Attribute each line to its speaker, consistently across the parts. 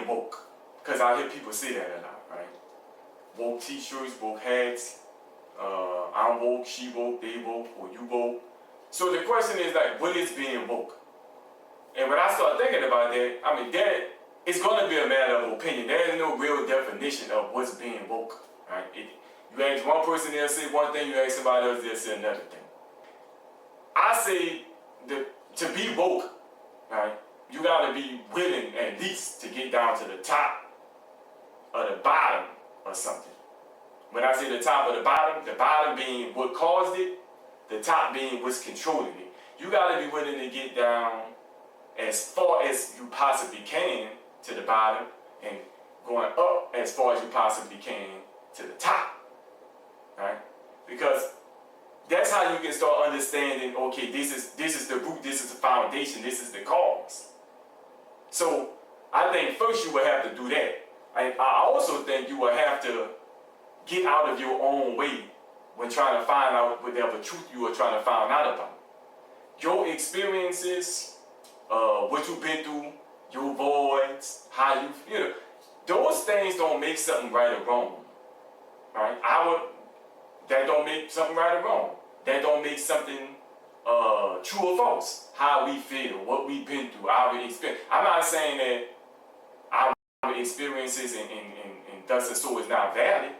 Speaker 1: being woke. Because I hear people say that a lot, right? Woke t-shirts, woke hats, I'm woke, she woke, they woke, or you woke. So the question is like, what is being woke? And when I start thinking about that, I mean, it's going to be a matter of opinion. There is no real definition of what's being woke, right? You ask one person, they'll say one thing, you ask somebody else, they'll say another thing. I say to be woke, right, you got to be willing at least to get down to the top or the bottom of something. When I say the top or the bottom being what caused it, the top being what's controlling it. You got to be willing to get down as far as you possibly can to the bottom and going up as far as you possibly can to the top, right? Because that's how you can start understanding, okay, this is the root, this is the foundation, this is the cause. So I think first you will have to do that. I also think you will have to get out of your own way when trying to find out whatever truth you are trying to find out about. Your experiences, what you've been through, your voids, how you know, those things don't make something right or wrong, right? That don't make something right or wrong. That don't make something true or false. How we feel, what we've been through, our experience. I'm not saying that our experiences and thus and so is not valid,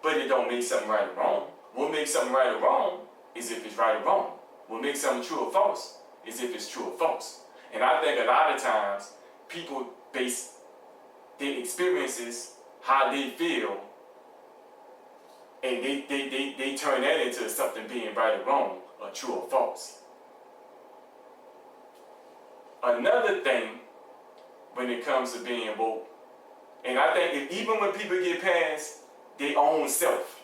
Speaker 1: but it don't make something right or wrong. What makes something right or wrong is if it's right or wrong. What makes something true or false is if it's true or false. And I think a lot of times people base their experiences, how they feel, and they turn that into something being right or wrong, or true or false. Another thing when it comes to being woke, and I think even when people get past their own self,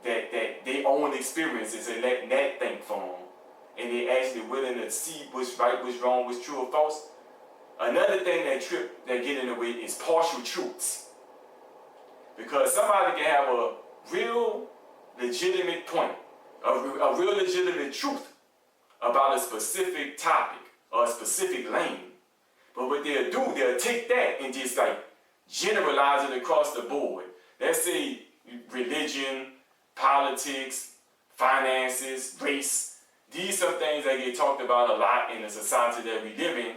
Speaker 1: that they own experiences and letting that think for them, and they actually willing to see what's right, what's wrong, what's true or false. Another thing that get in the way is partial truths. Because somebody can have a real legitimate point, a real legitimate truth about a specific topic or a specific lane. But what they'll do, they'll take that and just like generalize it across the board. Let's say religion, politics, finances, race. These are things that get talked about a lot in the society that we live in.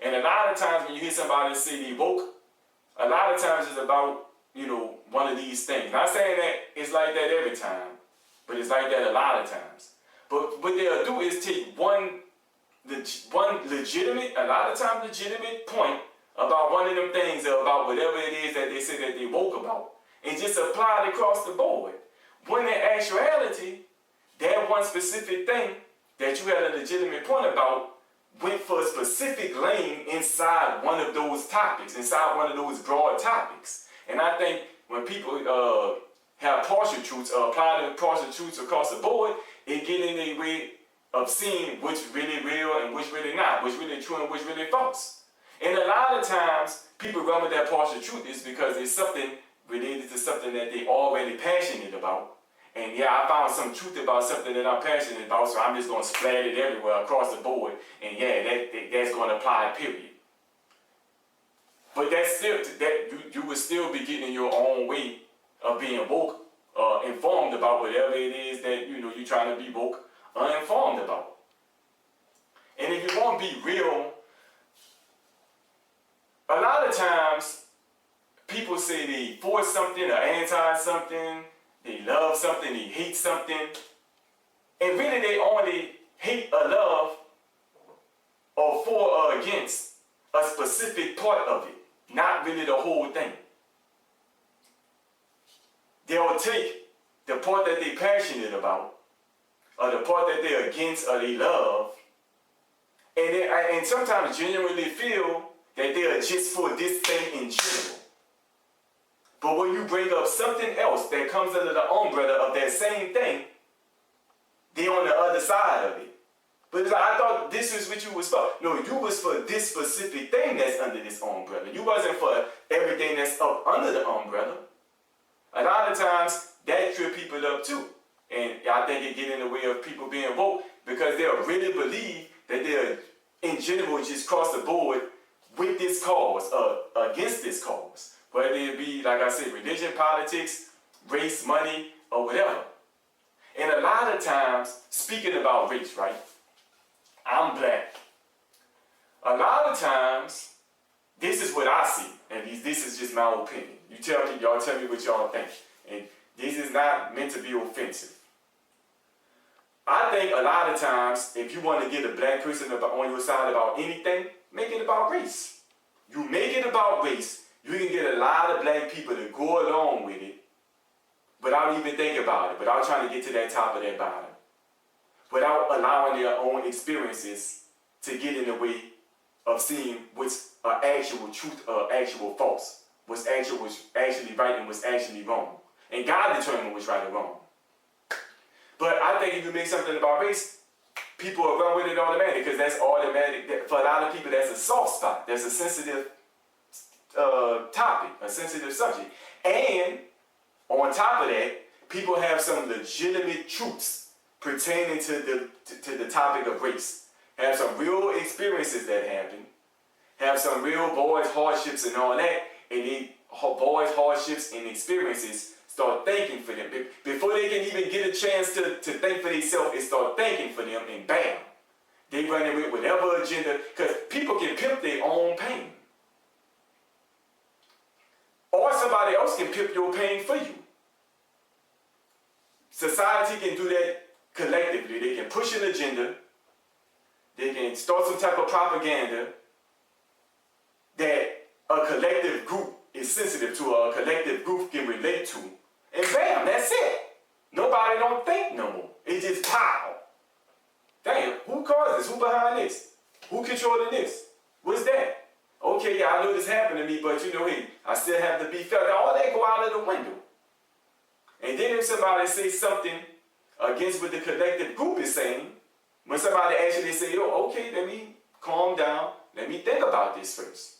Speaker 1: And a lot of times when you hear somebody say they woke, a lot of times it's about, one of these things. Not saying that it's like that every time, but it's like that a lot of times. But what they'll do is take one legitimate, a lot of times legitimate point about one of them things or about whatever it is that they say that they woke about and just apply it across the board. When in actuality, that one specific thing that you had a legitimate point about went for a specific lane inside one of those topics, inside one of those broad topics. And I think when people have partial truths or apply the partial truths across the board, it get in a way of seeing which really real and which really not, which really true and which really false. And a lot of times, people run with that partial truth is because it's something related to something that they already passionate about. And yeah, I found some truth about something that I'm passionate about, so I'm just going to splatter it everywhere across the board. And yeah, that's going to apply, period. But that's still, you would still be getting in your own way of being woke, informed about whatever it is that, you're trying to be woke, uninformed about. And if you want to be real, a lot of times, people say they for something or anti-something, they love something, they hate something, and really they only hate or love or for or against a specific part of it, not really the whole thing. They'll take the part that they're passionate about, or the part that they're against or they love, and sometimes genuinely feel that they are just for this thing in general. But when you bring up something else that comes under the umbrella of that same thing, they're on the other side of it. But it's like, I thought this is what you was for. No, you was for this specific thing that's under this umbrella. You wasn't for everything that's up under the umbrella. A lot of times, that trip people up too. And I think it get in the way of people being woke because they'll really believe that they're, in general, just across the board, with this cause, against this cause, whether it be, like I said, religion, politics, race, money, or whatever. And a lot of times, speaking about race, right? I'm black. A lot of times, this is what I see, and this is just my opinion. Y'all tell me what y'all think. And this is not meant to be offensive. I think a lot of times, if you want to get a black person on your side about anything, make it about race. You make it about race, you can get a lot of black people to go along with it without even thinking about it, without trying to get to that top of that bottom, without allowing their own experiences to get in the way of seeing what's actual truth or actual false, what's actually right and what's actually wrong. And God determines what's right or wrong. But I think if you make something about race, people will run with it automatically because that's automatic. For a lot of people, that's a soft spot. That's a sensitive topic, a sensitive subject. And on top of that, people have some legitimate truths pertaining to the topic of race. Have some real experiences that happen. Have some real boys' hardships and all that. And these boys' hardships and experiences start thinking for them. Before they can even get a chance to think for themselves, it start thinking for them, and bam, they running with whatever agenda, because people can pimp their own pain. Or somebody else can pimp your pain for you. Society can do that collectively. They can push an agenda. They can start some type of propaganda that a collective group is sensitive to, or a collective group can relate to. And bam, that's it. Nobody don't think no more. It just pow. Damn, who caused this? Who behind this? Who controlling this? What's that? Okay, yeah, I know this happened to me, but hey, I still have to be felt. All that go out of the window. And then if somebody says something against what the collective group is saying, when somebody actually say, oh, okay, let me calm down. Let me think about this first.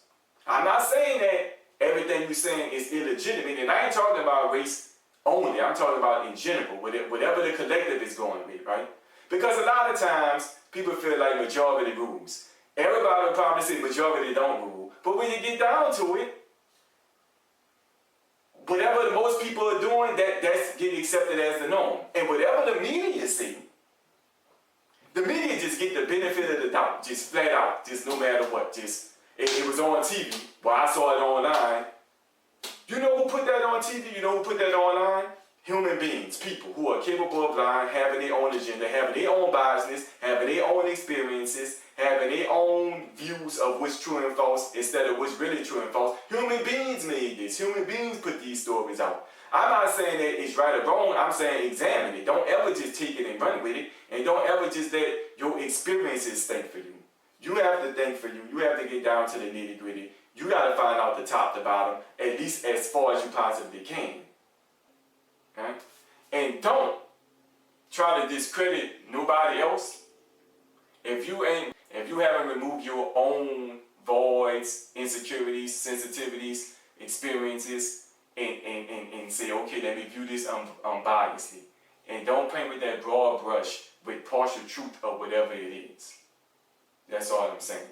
Speaker 1: I'm not saying that everything you're saying is illegitimate, and I ain't talking about race only. I'm talking about in general, whatever the collective is going with, right? Because a lot of times, people feel like majority rules. Everybody will probably say majority don't rule. But when you get down to it, whatever most people are doing, that's getting accepted as the norm. And whatever the media say, the media just get the benefit of the doubt, just flat out, just no matter what. Just it was on TV, well, I saw it online. You know who put that on TV? You know who put that online? Human beings, people who are capable of lying, having their own agenda, having their own biases, having their own experiences, having their own views of what's true and false instead of what's really true and false. Human beings made this. Human beings put these stories out. I'm not saying that it's right or wrong. I'm saying examine it. Don't ever just take it and run with it. And don't ever just let your experiences think for you. You have to think for you. You have to get down to the nitty gritty. You got to find out the top to bottom, at least as far as you possibly can. Okay? And don't try to discredit nobody else. If you haven't removed your own voids, insecurities, sensitivities, experiences, and say, okay, let me view this unbiasedly. And don't paint with that broad brush with partial truth or whatever it is. That's all I'm saying.